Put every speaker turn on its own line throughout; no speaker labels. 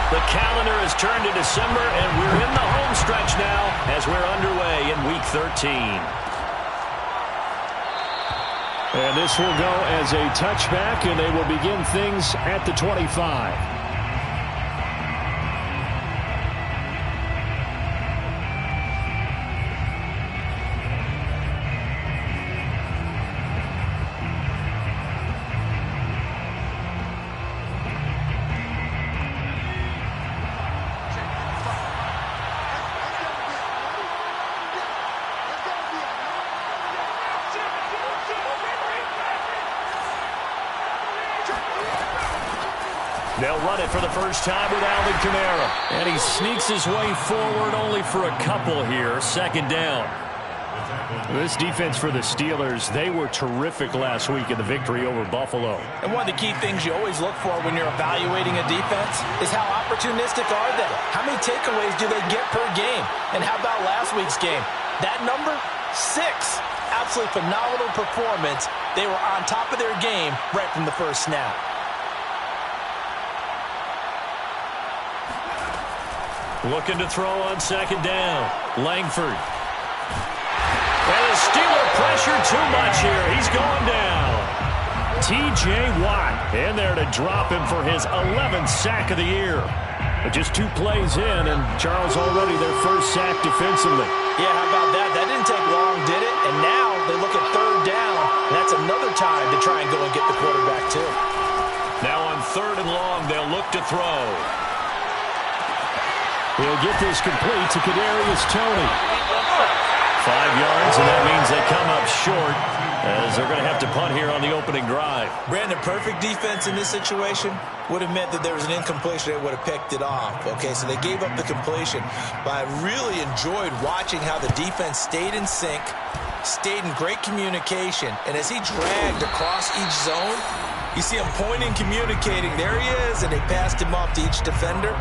The calendar has turned to December, and we're in the home stretch now as we're underway in Week 13.
And this will go as a touchback, and they will begin things at the 25.
They'll run it for the first time with Alvin Kamara. And he sneaks his way forward only for a couple here. Second down.
This defense for the Steelers, they were terrific last week in the victory over Buffalo.
And one of the key things you always look for when you're evaluating a defense is how opportunistic are they? How many takeaways do they get per game? And how about last week's game? That number? 6. Absolutely phenomenal performance. They were on top of their game right from the first snap.
Looking to throw on second down. Langford. And the Steeler pressure too much here. He's going down. T.J. Watt in there to drop him for his 11th sack of the year. But just 2 plays in, and Charles already their first sack defensively.
Yeah, how about that? That didn't take long, did it? And now they look at third down, and that's another time to try and go and get the quarterback too.
Now on third and long, they'll look to throw.
He'll get this complete to Kadarius Toney.
5 yards, and that means they come up short as they're going to have to punt here on the opening drive.
Brandon, perfect defense in this situation would have meant that there was an incompletion that would have picked it off. Okay, so they gave up the completion, but I really enjoyed watching how the defense stayed in sync, stayed in great communication, and as he dragged across each zone, you see him pointing, communicating. There he is, and they passed him off to each defender.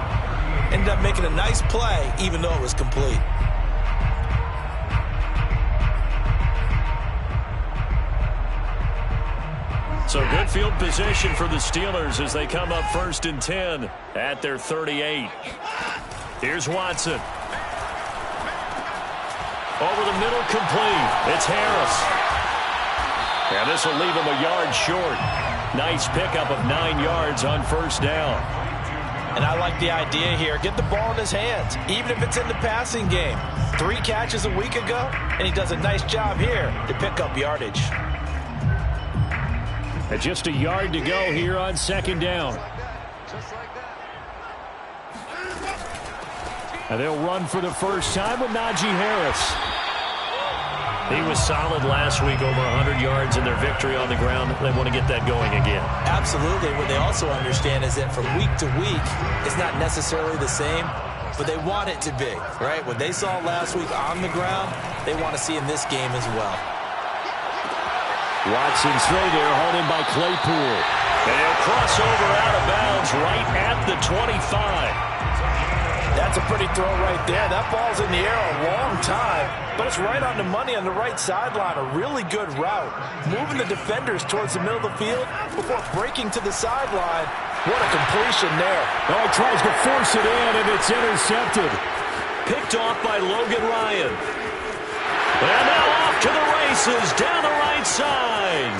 Ended up making a nice play, even though it was complete.
So good field position for the Steelers as they come up 1st and 10 at their 38. Here's Watson. Over the middle, complete. It's Harris. And this will leave him a yard short. Nice pickup of 9 yards on first down.
And I like the idea here. Get the ball in his hands, even if it's in the passing game. 3 catches a week ago, and he does a nice job here to pick up yardage.
And just a yard to go here on second down. And they'll run for the first time with Najee Harris.
He was solid last week, over 100 yards in their victory on the ground. They want to get that going again.
Absolutely. What they also understand is that from week to week, it's not necessarily the same, but they want it to be, right? What they saw last week on the ground, they want to see in this game as well.
Watson's throw there, hauled in by Claypool.
And he'll cross over out of bounds right at the 25.
That's a pretty throw right there. That ball's in the air a long time, but it's right on the money on the right sideline. A really good route. Moving the defenders towards the middle of the field before breaking to the sideline. What a completion there.
Oh, he tries to force it in, and it's intercepted.
Picked off by Logan Ryan. And now off to the races down the right side.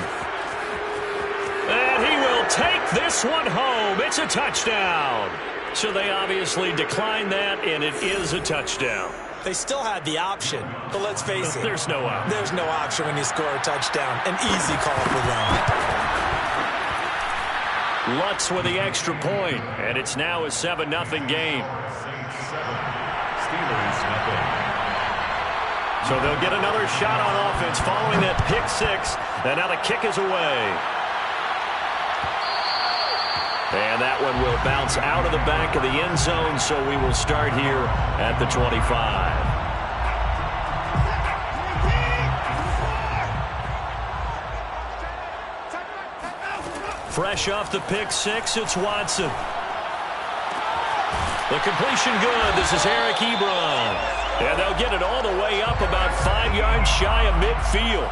And he will take this one home. It's a touchdown. So they obviously declined that, and it is a touchdown.
They still had the option, but let's face it.
There's no option.
There's no option when you score a touchdown. An easy call for them.
Lutz with the extra point, and it's now a 7-0 game. So they'll get another shot on offense following that pick 6, and now the kick is away. And that one will bounce out of the back of the end zone, so we will start here at the 25. Fresh off the pick 6, it's Watson. The completion good. This is Eric Ebron. And they'll get it all the way up about 5 yards shy of midfield.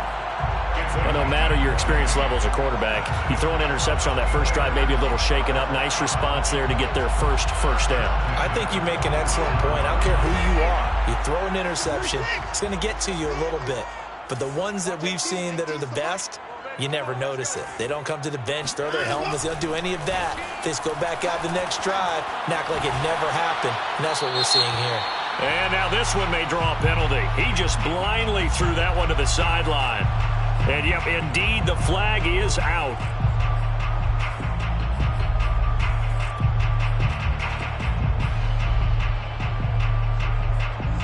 Well, no matter your experience level as a quarterback, you throw an interception on that first drive, maybe a little shaken up. Nice response there to get their first down.
I think you make an excellent point. I don't care who you are. You throw an interception, it's going to get to you a little bit. But the ones that we've seen that are the best, you never notice it. They don't come to the bench, throw their helmets. They don't do any of that. They just go back out the next drive and act like it never happened. And that's what we're seeing here.
And now this one may draw a penalty. He just blindly threw that one to the sideline. And, yep, indeed, the flag is out.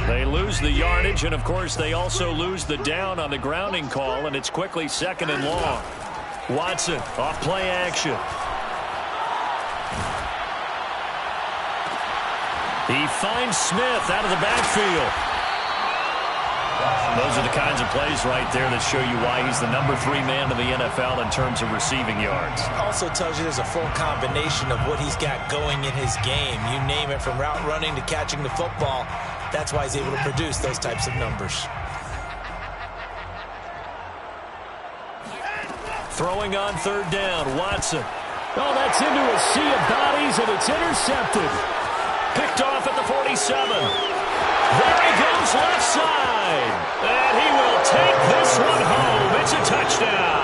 They lose the yardage, and, of course, they also lose the down on the grounding call, and it's quickly 2nd and long. Watson off play action. He finds Smith out of the backfield. Those are the kinds of plays right there that show you why he's the number 3 man in the NFL in terms of receiving yards.
Also tells you there's a full combination of what he's got going in his game. You name it, from route running to catching the football. That's why he's able to produce those types of numbers.
Throwing on 3rd down, Watson.
Oh, that's into a sea of bodies, and it's intercepted.
Picked off at the 47. There he goes left side. And he will take this one home. It's a touchdown.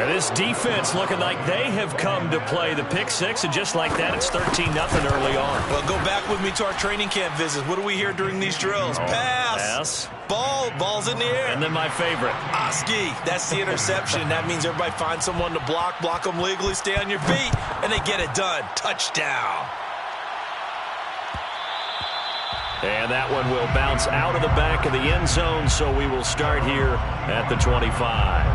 And this defense looking like they have come to play the pick six, and just like that, it's 13-0 early on.
Well, go back with me to our training camp visits. What do we hear during these drills? Pass. Ball's in the air.
And then my favorite.
Oski. That's the interception. That means everybody finds someone to block them legally, stay on your feet, and they get it done. Touchdown.
And that one will bounce out of the back of the end zone, so we will start here at the 25.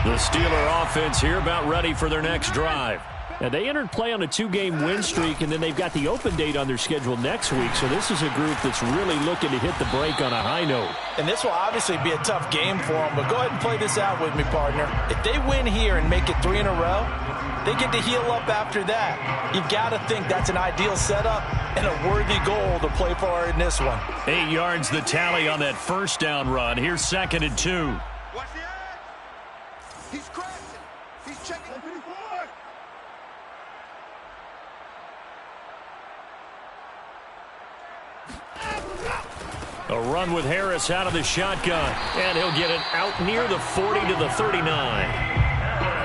The Steeler offense here about ready for their next drive.
And they entered play on a 2-game win streak, and then they've got the open date on their schedule next week. So this is a group that's really looking to hit the break on a high note.
And this will obviously be a tough game for them, but go ahead and play this out with me, partner. If they win here and make it 3 in a row, they get to heal up after that. You've got to think that's an ideal setup and a worthy goal to play for in this one.
8 yards the tally on that first down run. Here's 2nd and 2.
Watch the edge. He's crashing. He's checking.
A run with Harris out of the shotgun, and he'll get it out near the 40 to the 39.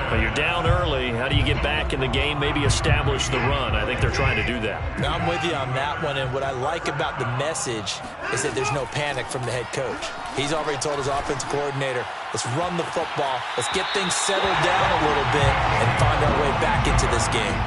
But you're down early. How do you get back in the game, maybe establish the run? I think they're trying to do that.
Now, I'm with you on that one, and what I like about the message is that there's no panic from the head coach. He's already told his offensive coordinator, let's run the football, let's get things settled down a little bit and find our way back into this game.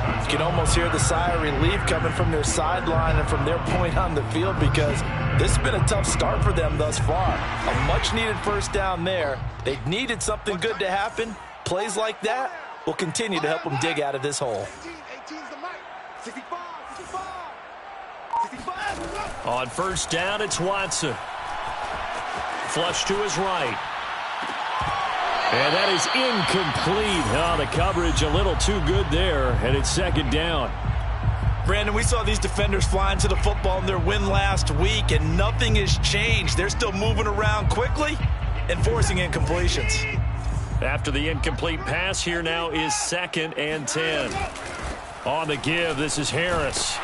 You can almost hear the sigh of relief coming from their sideline and from their point on the field, because this has been a tough start for them thus far. A much-needed first down there. They needed something good to happen. Plays like that will continue to help them dig out of this hole.
18's the mic. 65.
On first down, it's Watson. Flush to his right. And that is incomplete. Oh, the coverage a little too good there, and it's 2nd down.
Brandon, we saw these defenders flying to the football in their win last week, and nothing has changed. They're still moving around quickly and forcing incompletions.
After the incomplete pass, here now is 2nd and 10. On the give, this is Harris.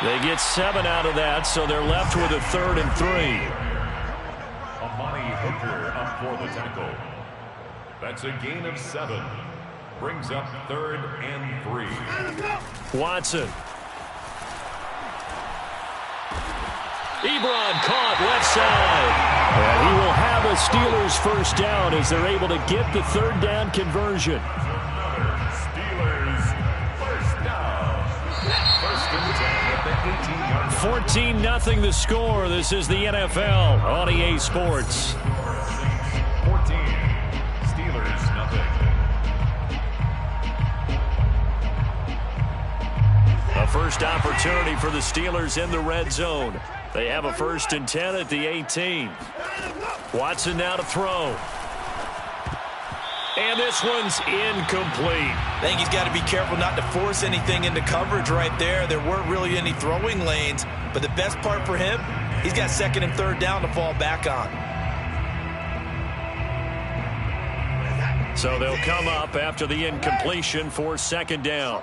They get 7 out of that, so they're left with a 3rd and 3.
Amani Hooker up for the tackle. That's a gain of 7. Brings up 3rd and 3.
Watson. Ebron caught left side.
And he will have a Steelers first down as they're able to get the 3rd down conversion.
Steelers first down. 1st and 10 at the 18-yard line.
14-0 the score. This is the NFL on EA Sports.
14. Steelers nothing.
A first opportunity for the Steelers in the red zone. They have a 1st and 10 at the 18. Watson now to throw.
And this one's incomplete.
I think he's got to be careful not to force anything into coverage right there. There weren't really any throwing lanes, but the best part for him, he's got second and third down to fall back on.
So they'll come up after the incompletion for second down.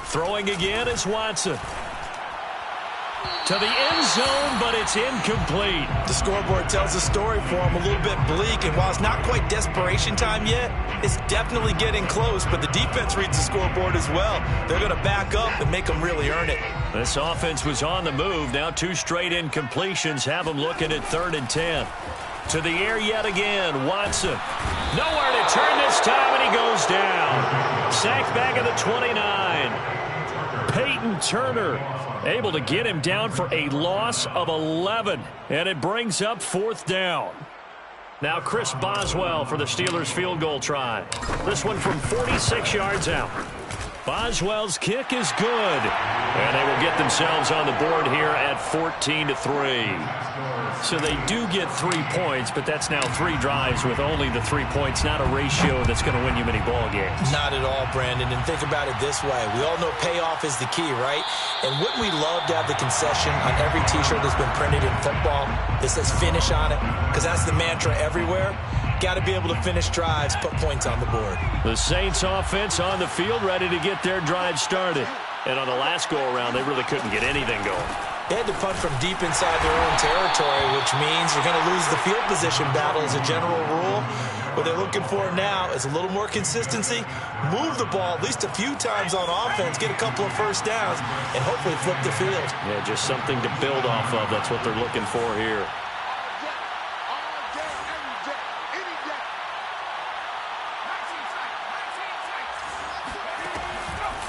Throwing again is Watson. To the end zone, but it's incomplete.
The scoreboard tells a story for him, a little bit bleak, and while it's not quite desperation time yet, it's definitely getting close, but the defense reads the scoreboard as well. They're going to back up and make them really earn it.
This offense was on the move. Now 2 straight incompletions have them looking at 3rd and 10. To the air yet again, Watson. Nowhere to turn this time, and he goes down. Sacked back at the 29. Peyton Turner able to get him down for a loss of 11, and it brings up 4th down. Now Chris Boswell for the Steelers field goal try. This one from 46 yards out. Boswell's kick is good, and they will get themselves on the board here at 14-3. So they do get 3 points, but that's now 3 drives with only the 3 points, not a ratio that's going to win you many ball games.
Not at all, Brandon, and think about it this way. We all know payoff is the key, right? And wouldn't we love to have the concession on every T-shirt that's been printed in football that says finish on it? Because that's the mantra everywhere. Got to be able to finish drives, put points on the board.
The Saints offense on the field, ready to get their drive started. And on the last go-around, they really couldn't get anything going.
They had to punt from deep inside their own territory, which means you're going to lose the field position battle as a general rule. What they're looking for now is a little more consistency, move the ball at least a few times on offense, get a couple of first downs, and hopefully flip the field.
Yeah, just something to build off of. That's what they're looking for here.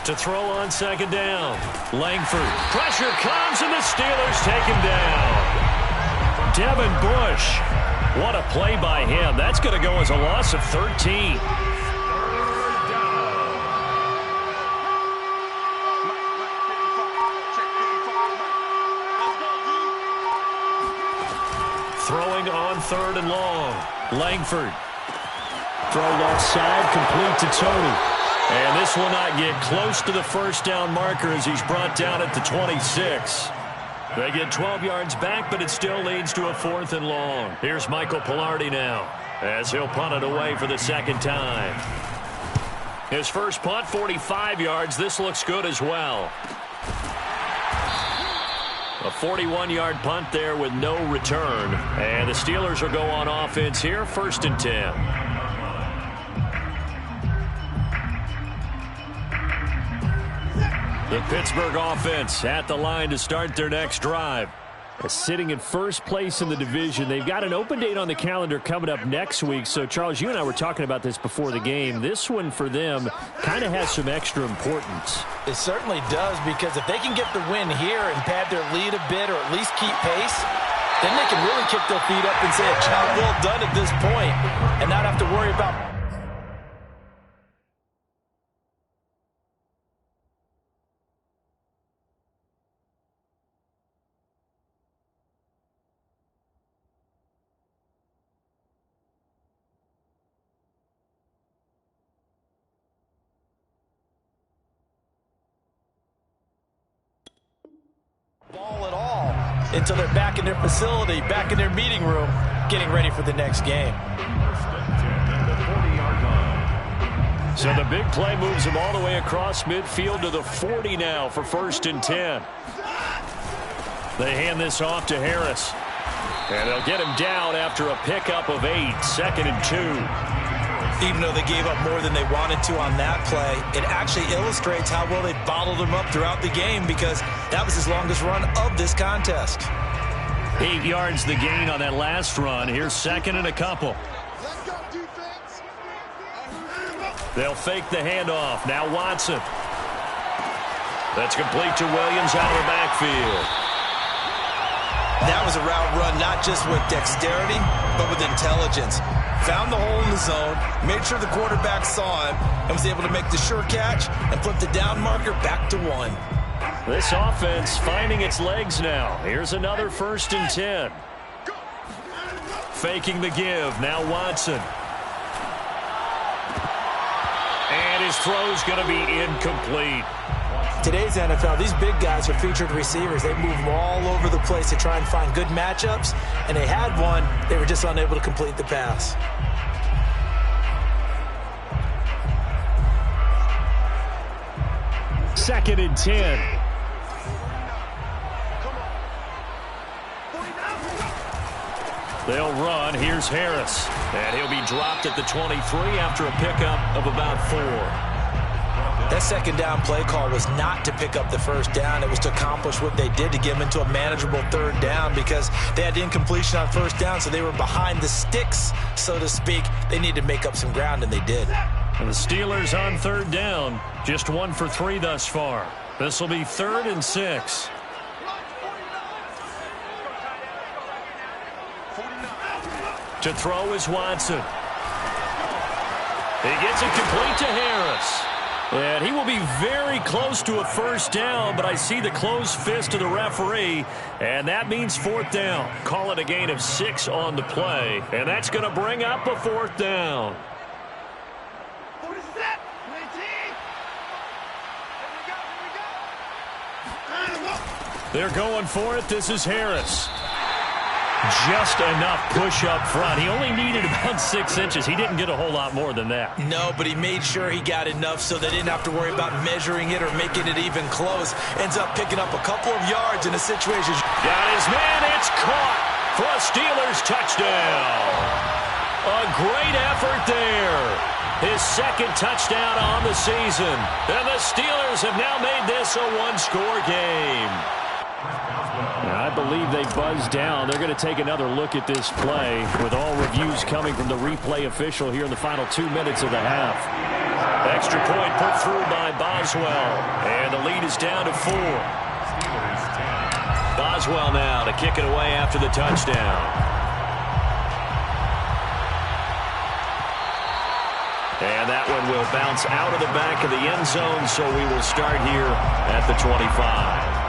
To throw on second down. Langford. Pressure comes, and the Steelers take him down. Devin Bush. What a play by him. That's going to go as a loss of 13. Throwing on 3rd and long. Langford. Throw left side, complete to Tony. And this will not get close to the first down marker as he's brought down at the 26. They get 12 yards back, but it still leads to a 4th and long. Here's Michael Palardy now as he'll punt it away for the second time. His first punt, 45 yards. This looks good as well. A 41-yard punt there with no return. And the Steelers will go on offense here, 1st and 10. The Pittsburgh offense at the line to start their next drive. Sitting in first place in the division. They've got an open date on the calendar coming up next week. So, Charles, you and I were talking about this before the game. This one for them kind of has some extra importance.
It certainly does, because if they can get the win here and pad their lead a bit or at least keep pace, then they can really kick their feet up and say a job well done at this point and not have to worry about ball at all until they're back in their facility, back in their meeting room, getting ready for the next game.
So the big play moves them all the way across midfield to the 40 now for 1st and 10. They hand this off to Harris. And they'll get him down after a pickup of 8, 2nd and 2.
Even though they gave up more than they wanted to on that play, it actually illustrates how well they bottled them up throughout the game, because that was his longest run of this contest.
8 yards the gain on that last run. Here's 2nd and a couple. They'll fake the handoff. Now Watson. That's complete to Williams out of the backfield.
That was a route run not just with dexterity, but with intelligence. Found the hole in the zone, made sure the quarterback saw him, and was able to make the sure catch and flip the down marker back to 1.
This offense finding its legs now. Here's another 1st and 10.
faking the give. Now Watson. And his throw's going to be incomplete.
Today's NFL, these big guys are featured receivers. They move all over the place to try and find good matchups, and they had one. They were just unable to complete the pass.
Second and 10. They'll run. Here's Harris. And he'll be dropped at the 23 after a pickup of about 4.
That second down play call was not to pick up the first down. It was to accomplish what they did, to get them into a manageable third down, because they had incompletion on first down, so they were behind the sticks, so to speak. They needed to make up some ground, and they did.
And the Steelers on third down, just 1 for 3 thus far. This will be 3rd and 6. To throw is Watson. He gets it complete to Harris. And he will be very close to a first down, but I see the closed fist of the referee, and that means 4th down. Call it a gain of 6 on the play, and that's going to bring up a 4th down. They're going for it. This is Harris. Just enough push up front. He only needed about 6 inches. He didn't get a whole lot more than that.
No, but he made sure he got enough so they didn't have to worry about measuring it or making it even close. Ends up picking up a couple of yards in a situation.
Got his man. It's caught for a Steelers touchdown. A great effort there. His 2nd touchdown on the season. And the Steelers have now made this a 1-score game. I believe they buzzed down. They're going to take another look at this play, with all reviews coming from the replay official here in the final 2 minutes of the half. Extra point put through by Boswell, and the lead is down to 4. Boswell now to kick it away after the touchdown. And that one will bounce out of the back of the end zone, so we will start here at the 25.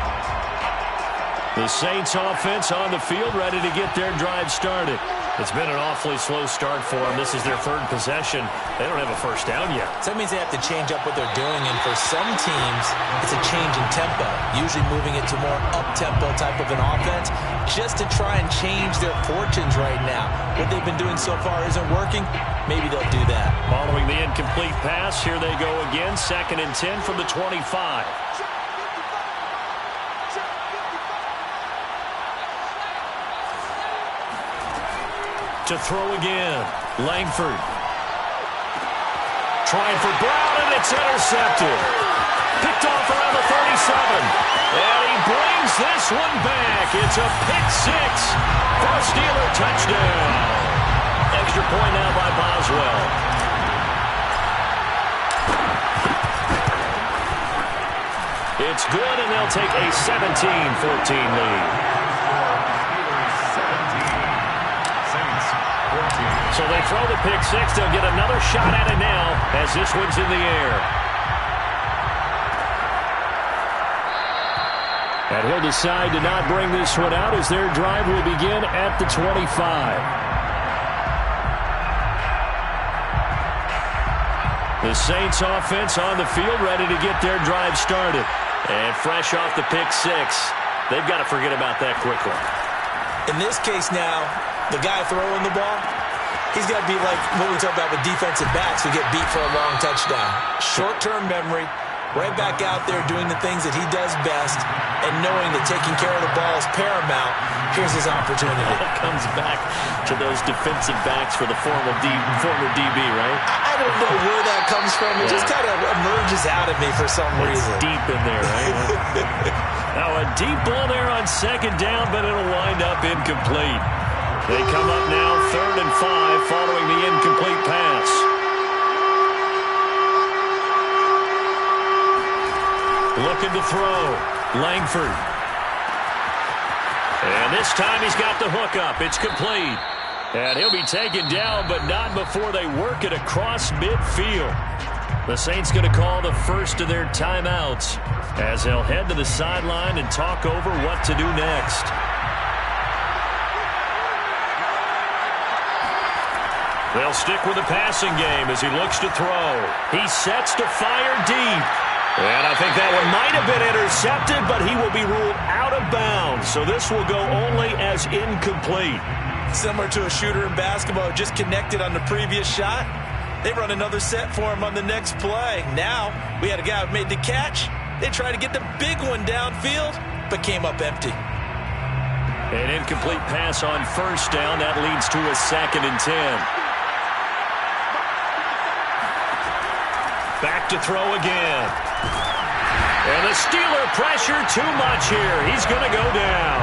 The Saints offense on the field, ready to get their drive started. It's been an awfully slow start for them. This is their 3rd possession. They don't have a first down yet.
So that means they have to change up what they're doing, and for some teams, it's a change in tempo, usually moving it to more up-tempo type of an offense, just to try and change their fortunes right now. What they've been doing so far isn't working. Maybe they'll do that.
Following the incomplete pass, here they go again. 2nd and 10 from the 25. To throw again, Langford. Trying for Brown, and it's intercepted. Picked off around the 37. And he brings this one back. It's a pick-6 for a Steeler touchdown. Extra point now by Boswell. It's good, and they'll take a 17-14 lead. So they throw the pick-6. They'll get another shot at it now as this one's in the air. And he'll decide to not bring this one out as their drive will begin at the 25. The Saints offense on the field, ready to get their drive started. And fresh off the pick-6, they've got to forget about that quickly.
In this case now, the guy throwing the ball, he's got to be like what we talk about with defensive backs who get beat for a long touchdown. Short-term memory, right back out there doing the things that he does best, and knowing that taking care of the ball is paramount. Here's his opportunity.
It comes back to those defensive backs for the former DB, right?
I don't know where that comes from. It just kind of emerges out of me for some reason.
Deep in there, right? Now a deep ball there on 2nd down, but it'll wind up incomplete. They come up now 3rd and 5 following the incomplete pass. Looking to throw. Langford. And this time he's got the hook up. It's complete. And he'll be taken down, but not before they work it across midfield. The Saints going to call the first of their timeouts as they'll head to the sideline and talk over what to do next. They'll stick with the passing game as he looks to throw. He sets to fire deep. And I think that one might have been intercepted, but he will be ruled out of bounds. So this will go only as incomplete.
Similar to a shooter in basketball, just connected on the previous shot. They run another set for him on the next play. Now, we had a guy who made the catch. They tried to get the big one downfield, but came up empty.
An incomplete pass on first down. That leads to a 2nd and 10. Back to throw again. And the Steeler pressure too much here. He's going to go down.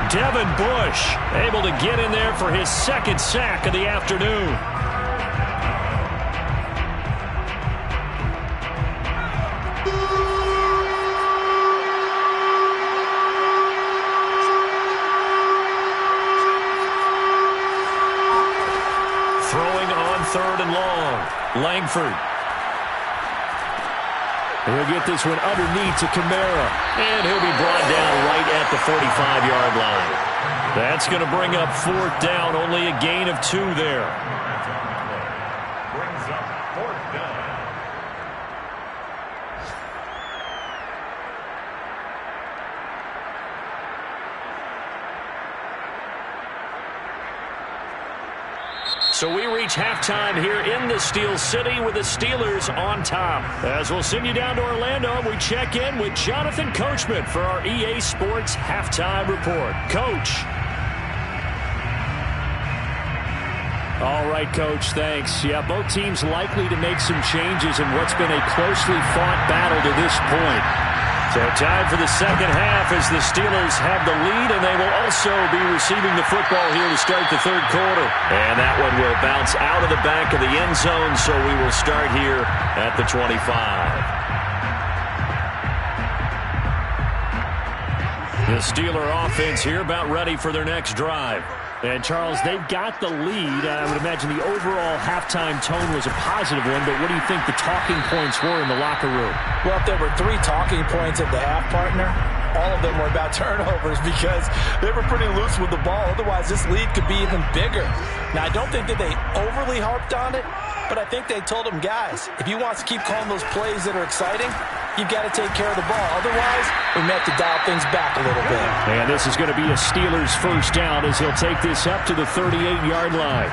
Devin Bush able to get in there for his 2nd sack of the afternoon. Throwing on 3rd and long. Langford. He'll get this one underneath to Kamara. And he'll be brought down right at the 45-yard line. That's going to bring up 4th down. Only a gain of 2 there.
Brings up 4th down.
So we reach halftime here in the Steel City with the Steelers on top. As we'll send you down to Orlando, we check in with Jonathan Coachman for our EA Sports Halftime Report. Coach. All right, Coach, thanks. Yeah, both teams likely to make some changes in what's been a closely fought battle to this point. So time for the second half as the Steelers have the lead, and they will also be receiving the football here to start the 3rd quarter. And that one will bounce out of the back of the end zone, so we will start here at the 25. The Steeler offense here about ready for their next drive. And, Charles, they've got the lead. I would imagine the overall halftime tone was a positive one, but what do you think the talking points were in the locker room?
Well, if there were 3 talking points at the half, partner, all of them were about turnovers because they were pretty loose with the ball. Otherwise, this lead could be even bigger. Now, I don't think that they overly harped on it, but I think they told them, guys, if you want to keep calling those plays that are exciting, you've got to take care of the ball. Otherwise, we may have to dial things back a little bit.
And this is going to be a Steelers 1st down as he'll take this up to the 38-yard line.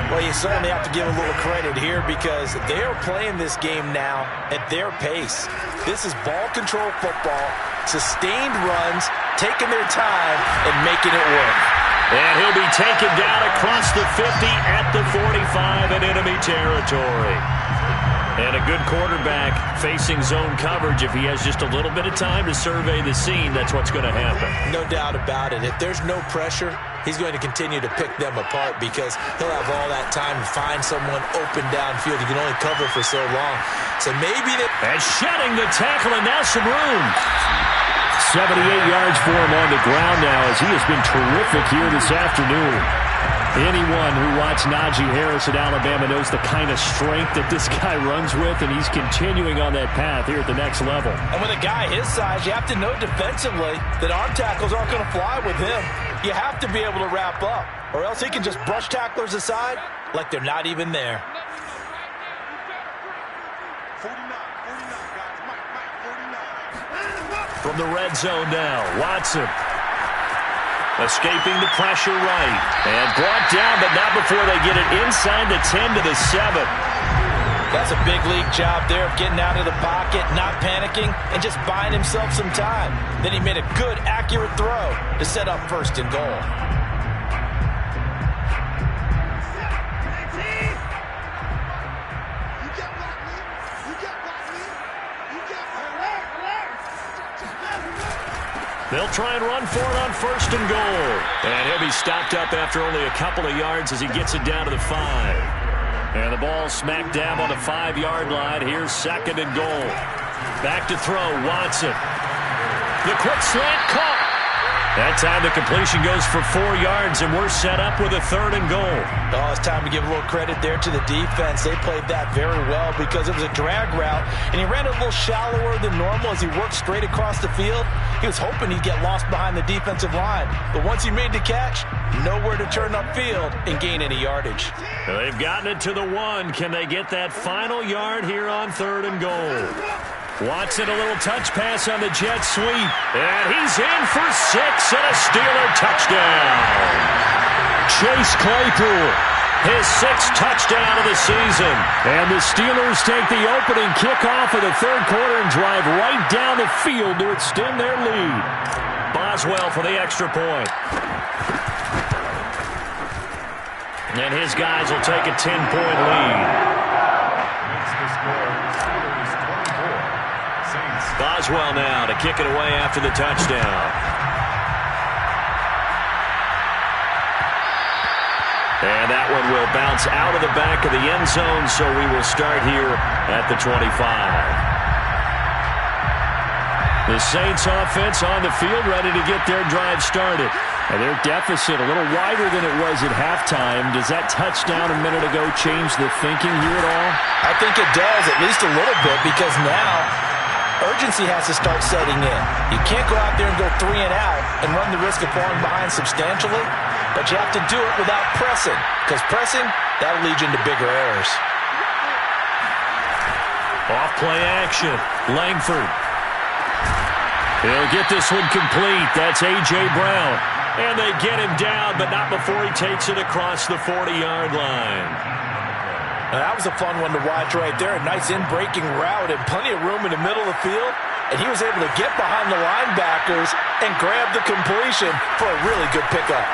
Well, you certainly have to give a little credit here because they are playing this game now at their pace. This is ball control football, sustained runs, taking their time, and making it work.
And he'll be taken down across the 50 at the 45 in enemy territory. And a good quarterback facing zone coverage. If he has just a little bit of time to survey the scene, that's what's going to happen.
No doubt about it. If there's no pressure, he's going to continue to pick them apart because he'll have all that time to find someone open downfield. He can only cover for so long. So maybe that...
And shedding the tackle, and now some room. 78 yards for him on the ground now as he has been terrific here this afternoon. Anyone who watched Najee Harris at Alabama knows the kind of strength that this guy runs with, and he's continuing on that path here at the next level.
And with a guy his size, you have to know defensively that arm tackles aren't going to fly with him. You have to be able to wrap up, or else he can just brush tacklers aside like they're not even there.
49, guys. Mike, 49.
From the red zone now, Watson. Escaping the pressure right. And brought down, but not before they get it inside the 10 to the 7.
That's a big league job there of getting out of the pocket, not panicking, and just buying himself some time. Then he made a good, accurate throw to set up 1st and goal.
They'll try and run for it on 1st and goal. And he'll be stopped up after only a couple of yards as he gets it down to the 5. And the ball smacked down on the 5-yard line. Here's 2nd and goal. Back to throw, Watson. The quick slant caught. That time the completion goes for 4 yards, and we're set up with a 3rd and goal.
Oh, it's time to give a little credit there to the defense. They played that very well because it was a drag route, and he ran it a little shallower than normal as he worked straight across the field. He was hoping he'd get lost behind the defensive line, but once he made the catch, nowhere to turn upfield and gain any yardage.
They've gotten it to the 1. Can they get that final yard here on 3rd and goal? Watson, a little touch pass on the jet sweep. And he's in for 6 and a Steeler touchdown. Chase Claypool, his 6th touchdown of the season. And the Steelers take the opening kickoff of the 3rd quarter and drive right down the field to extend their lead. Boswell for the extra point. And his guys will take a 10-point lead. Boswell now to kick it away after the touchdown. And that one will bounce out of the back of the end zone, so we will start here at the 25. The Saints offense on the field ready to get their drive started. And their deficit a little wider than it was at halftime. Does that touchdown a minute ago change the thinking here at all?
I think it does, at least a little bit, because now urgency has to start setting in. You can't go out there and go 3 and out and run the risk of falling behind substantially, but you have to do it without pressing, because pressing, that'll lead you into bigger errors.
Off play action. Langford. He'll get this one complete. That's A.J. Brown. And they get him down, but not before he takes it across the 40-yard line.
Now, that was a fun one to watch right there. A nice in-breaking route and plenty of room in the middle of the field. And he was able to get behind the linebackers and grab the completion for a really good pickup.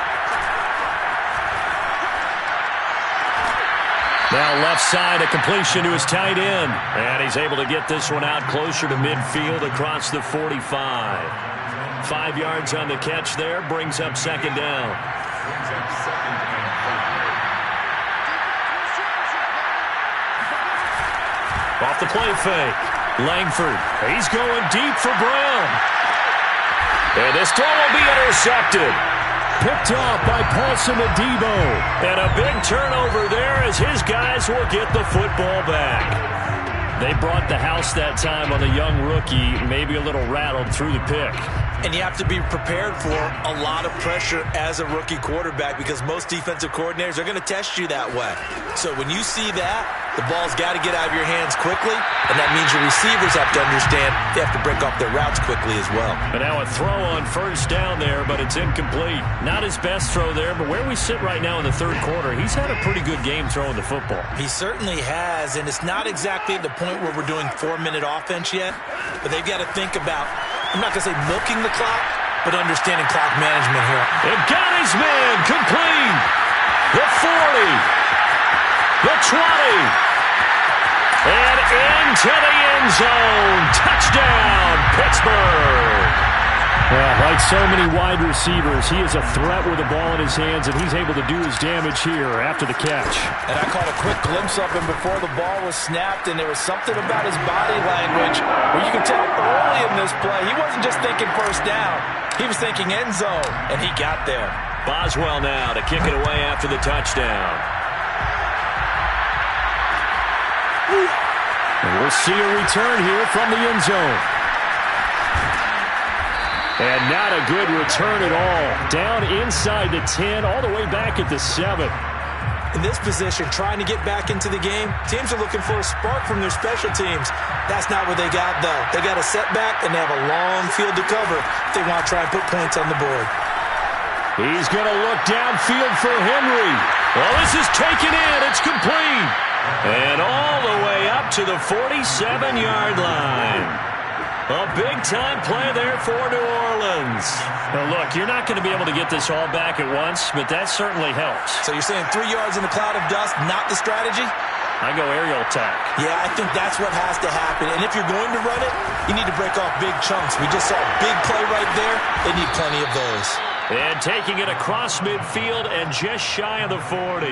Now left side, a completion to his tight end. And he's able to get this one out closer to midfield across the 45. 5 yards on the catch there, brings up 2nd down. Off the play fake. Langford. He's going deep for Brown. And this throw will be intercepted. Picked off by Paulson Adebo. And a big turnover there as his guys will get the football back. They brought the house that time on the young rookie, maybe a little rattled through the pick.
And you have to be prepared for a lot of pressure as a rookie quarterback because most defensive coordinators are going to test you that way. So when you see that, the ball's got to get out of your hands quickly, and that means your receivers have to understand they have to break off their routes quickly as well.
But now a throw on 1st down there, but it's incomplete. Not his best throw there, but where we sit right now in the 3rd quarter, he's had a pretty good game throwing the football.
He certainly has, and it's not exactly at the point where we're doing 4-minute offense yet, but they've got to think about, I'm not going to say milking the clock, but understanding clock management here.
It got his man complete. The 40. The 20. And into the end zone. Touchdown, Pittsburgh. Like so many wide receivers, he is a threat with the ball in his hands, and he's able to do his damage here after the catch.
And I caught a quick glimpse of him before the ball was snapped, and there was something about his body language where you could tell early in this play he wasn't just thinking 1st down. He was thinking end zone, and he got there.
Boswell now to kick it away after the touchdown. And we'll see a return here from the end zone. And not a good return at all. Down inside the 10, all the way back at the 7.
In this position, trying to get back into the game, teams are looking for a spark from their special teams. That's not what they got, though. They got a setback, and they have a long field to cover if they want to try and put points on the board.
He's going to look downfield for Henry. Well, this is taken in. It's complete. And all the way up to the 47-yard line. A big-time play there for New Orleans. Now, look, you're not going to be able to get this all back at once, but that certainly helps.
So you're saying 3 yards in a cloud of dust, not the strategy?
I go aerial attack.
Yeah, I think that's what has to happen. And if you're going to run it, you need to break off big chunks. We just saw a big play right there. They need plenty of those.
And taking it across midfield and just shy of the 40.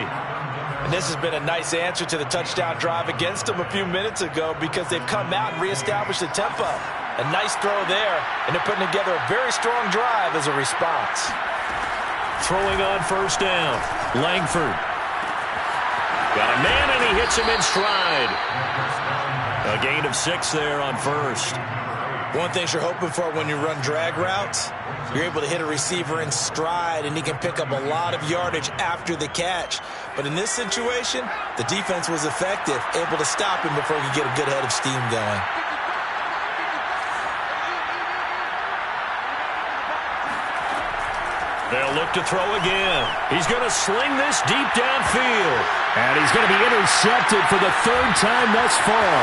And this has been a nice answer to the touchdown drive against them a few minutes ago because they've come out and reestablished the tempo. A nice throw there, and they're putting together a very strong drive as a response.
Throwing on first down, Langford. Got a man, and he hits him in stride. A gain of 6 there on first.
One thing you're hoping for when you run drag routes, you're able to hit a receiver in stride, and he can pick up a lot of yardage after the catch. But in this situation, the defense was effective, able to stop him before he could get a good head of steam going.
They'll look to throw again. He's going to sling this deep downfield. And he's going to be intercepted for the 3rd time thus far.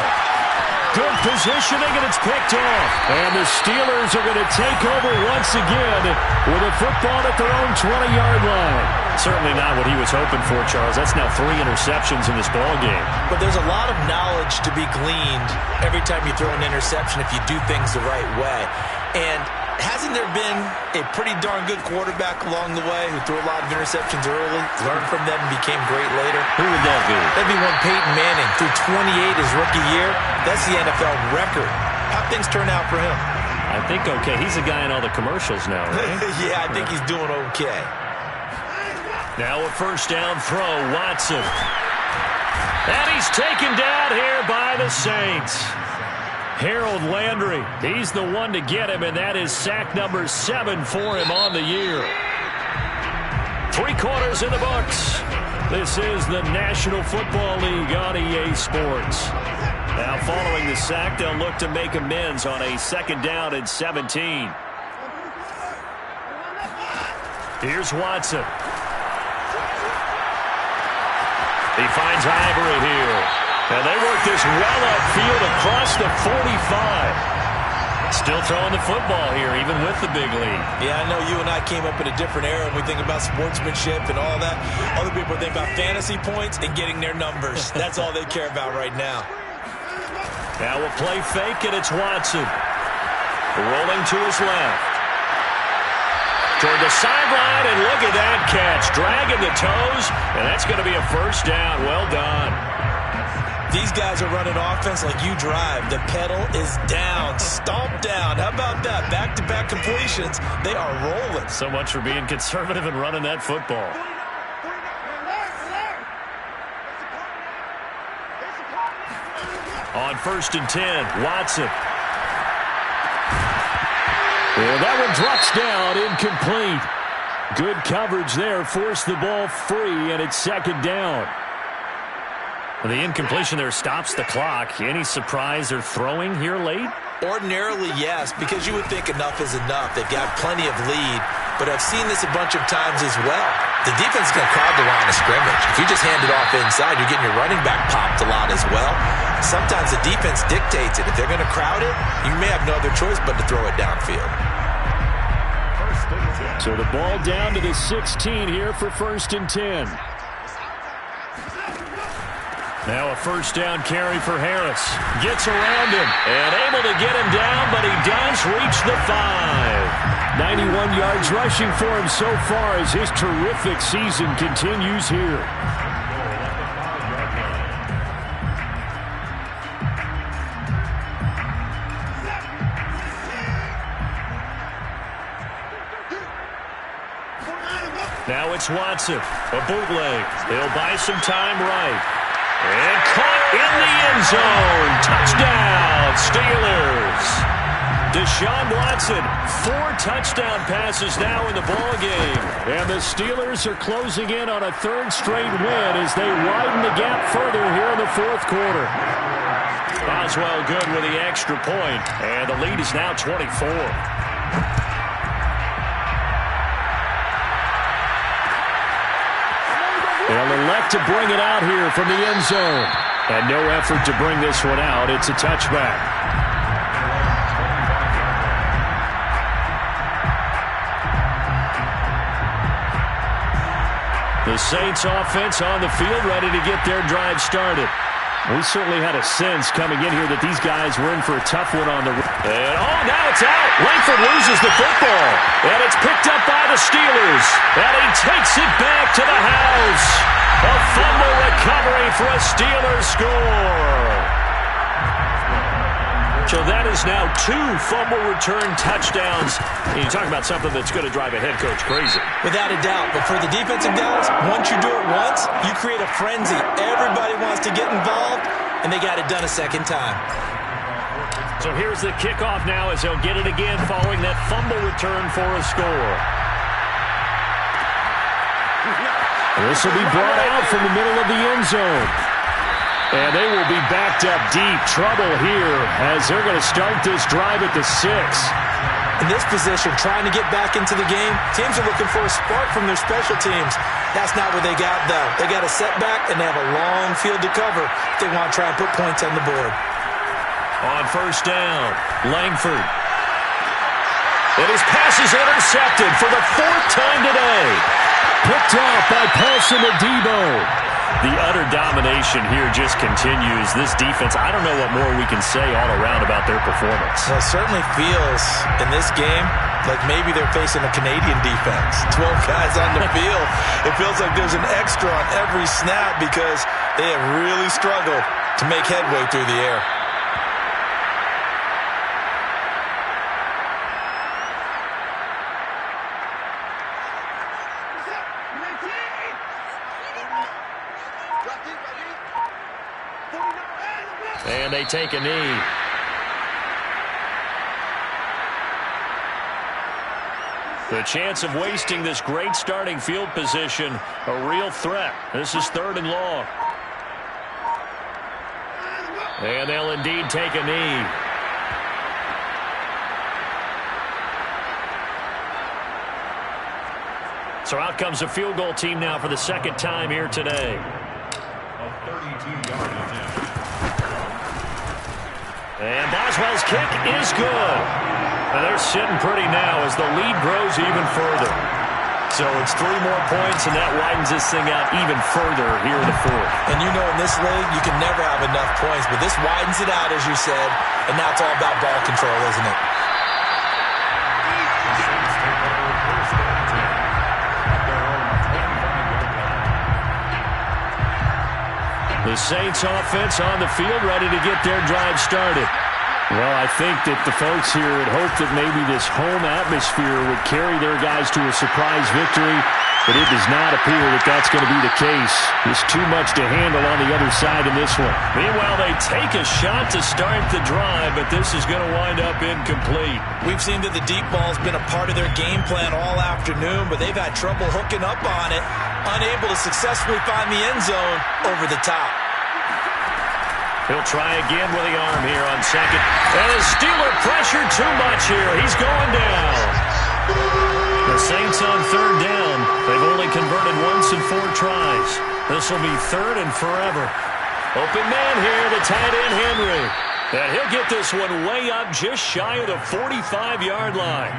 Good positioning, and it's picked off. And the Steelers are going to take over once again with a football at their own 20-yard line. Certainly not what he was hoping for, Charles. That's now 3 interceptions in this ball game.
But there's a lot of knowledge to be gleaned every time you throw an interception if you do things the right way. And hasn't there been a pretty darn good quarterback along the way who threw a lot of interceptions early, learned from them, and became great later?
Who would that be?
That'd be one Peyton Manning. Threw 28 his rookie year. That's the NFL record. How'd things turn out for him?
I think okay. He's a guy in all the commercials now, right?
Yeah, I think he's doing okay.
Now a first down throw, Watson. And he's taken down here by the Saints. Harold Landry, he's the one to get him, and that is sack number 7 for him on the year. 3 quarters in the books. This is the National Football League on EA Sports. Now following the sack, they'll look to make amends on a 2nd down and 17. Here's Watson. He finds Ivory here. And they work this well upfield across the 45. Still throwing the football here, even with the big lead.
Yeah, I know you and I came up in a different era, and we think about sportsmanship and all that. Other people think about fantasy points and getting their numbers. That's all they care about right now.
Now a play fake, and it's Watson. Rolling to his left. Toward the sideline, and look at that catch. Dragging the toes, and that's going to be a first down. Well done.
These guys are running offense like you drive. The pedal is down, stomped down. How about that? Back-to-back completions. They are rolling.
So much for being conservative and running that football. On 1st and 10, Watson. Well, that one drops down, incomplete. Good coverage there, forced the ball free, and it's 2nd down. The incompletion there stops the clock. Any surprise they're throwing here late?
Ordinarily, yes, because you would think enough is enough. They've got plenty of lead, but I've seen this a bunch of times as well. The defense is going to crowd the line of scrimmage. If you just hand it off inside, you're getting your running back popped a lot as well. Sometimes the defense dictates it. If they're going to crowd it, you may have no other choice but to throw it downfield.
So the ball down to the 16 here for 1st and 10. Now a first down carry for Harris. Gets around him and able to get him down, but he does reach the 5. 91 yards rushing for him so far as his terrific season continues here. Now it's Watson. A bootleg. They'll buy some time right. And caught in the end zone. Touchdown, Steelers. Deshaun Watson, 4 touchdown passes now in the ball game. And the Steelers are closing in on a 3rd straight win as they widen the gap further here in the 4th quarter. Boswell good with the extra point, and the lead is now 24. They'll elect to bring it out here from the end zone. And no effort to bring this one out. It's a touchback. The Saints offense on the field ready to get their drive started. We certainly had a sense coming in here that these guys were in for a tough one on the... And, oh, now it's out. Langford loses the football. And it's picked up by the Steelers. And he takes it back to the house. A fumble recovery for a Steelers score. So that is now 2 fumble return touchdowns. And you talk about something that's going to drive a head coach crazy.
Without a doubt. But for the defensive guys, once you do it once, you create a frenzy. Everybody wants to get involved, and they got it done a second time.
So here's the kickoff now as they'll get it again following that fumble return for a score. This will be brought out from the middle of the end zone. And they will be backed up deep. Trouble here as they're going to start this drive at the 6.
In this position, trying to get back into the game, teams are looking for a spark from their special teams. That's not what they got, though. They got a setback, and they have a long field to cover if they want to try and put points on the board.
On first down, Langford. And his pass is intercepted for the 4th time today. Picked off by Paulson Adebo. The utter domination here just continues. This defense, I don't know what more we can say all around about their performance.
Well, it certainly feels in this game like maybe they're facing a Canadian defense. 12 guys on the field. It feels like there's an extra on every snap because they have really struggled to make headway through the air.
And they take a knee. The chance of wasting this great starting field position, a real threat. This is 3rd and long. And they'll indeed take a knee. So out comes the field goal team now for the 2nd time here today.
A 32-yard attempt.
And Boswell's kick is good. And they're sitting pretty now as the lead grows even further. So it's 3 more points, and that widens this thing out even further here in the 4th.
And you know in this league, you can never have enough points, but this widens it out, as you said, and now it's all about ball control, isn't it?
The Saints offense on the field ready to get their drive started. Well, I think that the folks here had hoped that maybe this home atmosphere would carry their guys to a surprise victory, but it does not appear that that's going to be the case. There's too much to handle on the other side in this one.
Meanwhile, they take a shot to start the drive, but this is going to wind up incomplete.
We've seen that the deep ball's been a part of their game plan all afternoon, but they've had trouble hooking up on it, unable to successfully find the end zone over the top.
He'll try again with the arm here on 2nd. And the Steeler pressure too much here. He's going down. The Saints on 3rd down. They've only converted once in 4 tries. This will be 3rd and forever. Open man here, the tight end Henry. And he'll get this one way up just shy of the 45-yard line.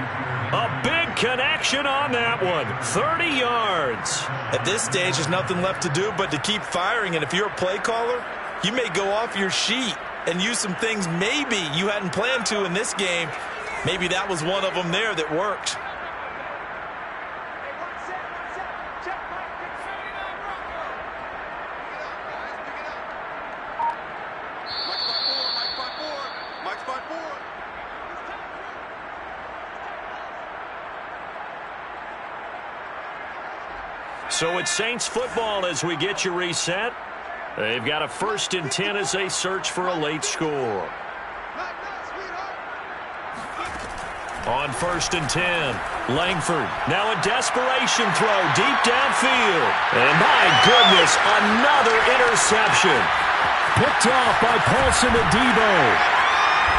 A big connection on that one. 30 yards.
At this stage, there's nothing left to do but to keep firing. And if you're a play caller, you may go off your sheet and use some things maybe you hadn't planned to in this game. Maybe that was one of them there that worked.
So it's Saints football as we get you reset. They've got a 1st and 10 as they search for a late score. On 1st and 10, Langford. Now a desperation throw deep downfield. And my goodness, another interception.
Picked off by Paulson Adebo.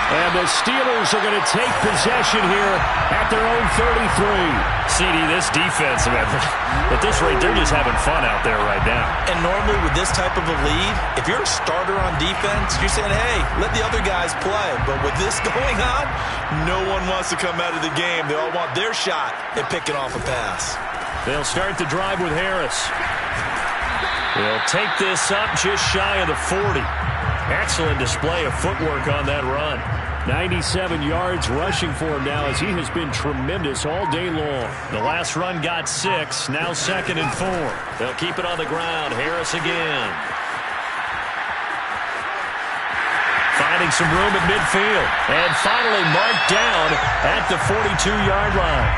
And the Steelers are going to take possession here at their own 33.
CD, this defense, man, at this rate, they're just having fun out there right now.
And normally with this type of a lead, if you're a starter on defense, you're saying, hey, let the other guys play. But with this going on, no one wants to come out of the game. They all want their shot at picking off a pass.
They'll start the drive with Harris. They'll take this up just shy of the 40. Excellent display of footwork on that run.
97 yards rushing for him now as he has been tremendous all day long.
The last run got 6, now 2nd and 4. They'll keep it on the ground. Harris again.
finding some room at midfield. And finally marked down at the 42-yard line.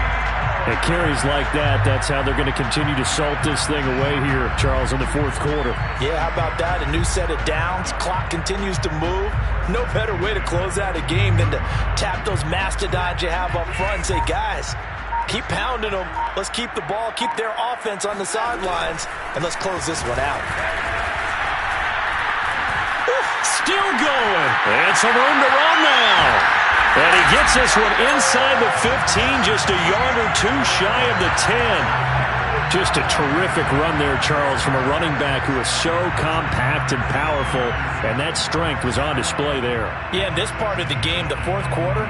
At carries like that, that's how they're going to continue to salt this thing away here, Charles, in the fourth quarter.
Yeah, how about that? A new set of downs. Clock continues to move. No better way to close out a game than to tap those mastodons you have up front and say, guys, keep pounding them. Let's keep the ball, keep their offense on the sidelines, and let's close this one out.
Still going. And some room to run now. And he gets this one inside the 15, just a yard or two shy of the 10. Just a terrific run there, Charles, from a running back who is so compact and powerful, and that strength was on display there.
Yeah, in this part of the game, the fourth quarter,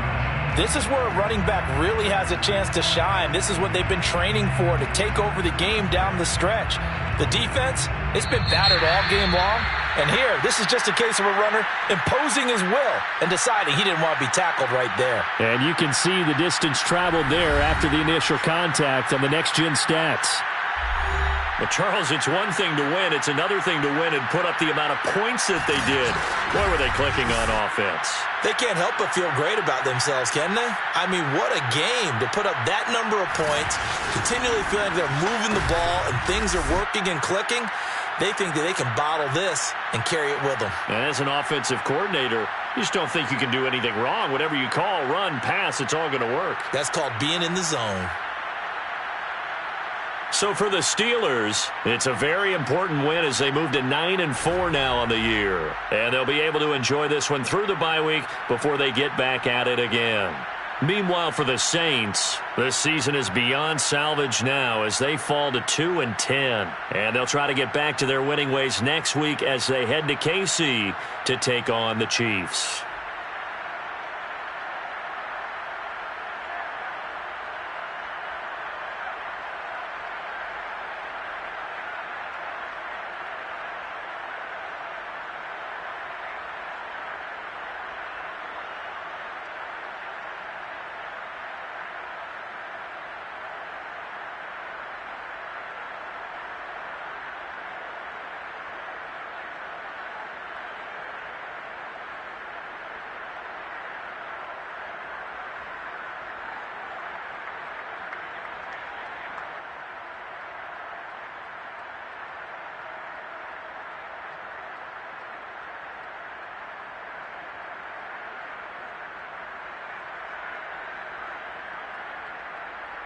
this is where a running back really has a chance to shine. This is what they've been training for, to take over the game down the stretch. The defense, it's been battered all game long. And here, this is just a case of a runner imposing his will and deciding he didn't want to be tackled right there.
And you can see the distance traveled there after the initial contact on the next-gen stats. Well, Charles, it's one thing to win. It's another thing to win and put up the amount of points that they did. Boy, were they clicking on offense.
They can't help but feel great about themselves, can they? I mean, what a game to put up that number of points, continually feeling like they're moving the ball and things are working and clicking. They think that they can bottle this and carry it with them.
And as an offensive coordinator, you just don't think you can do anything wrong. Whatever you call, run, pass, it's all going to work.
That's called being in the zone.
So for the Steelers, it's a very important win as they move to 9-4 now on the year. And they'll be able to enjoy this one through the bye week before they get back at it again. Meanwhile, for the Saints, the season is beyond salvage now as they fall to 2-10. And they'll try to get back to their winning ways next week as they head to KC to take on the Chiefs.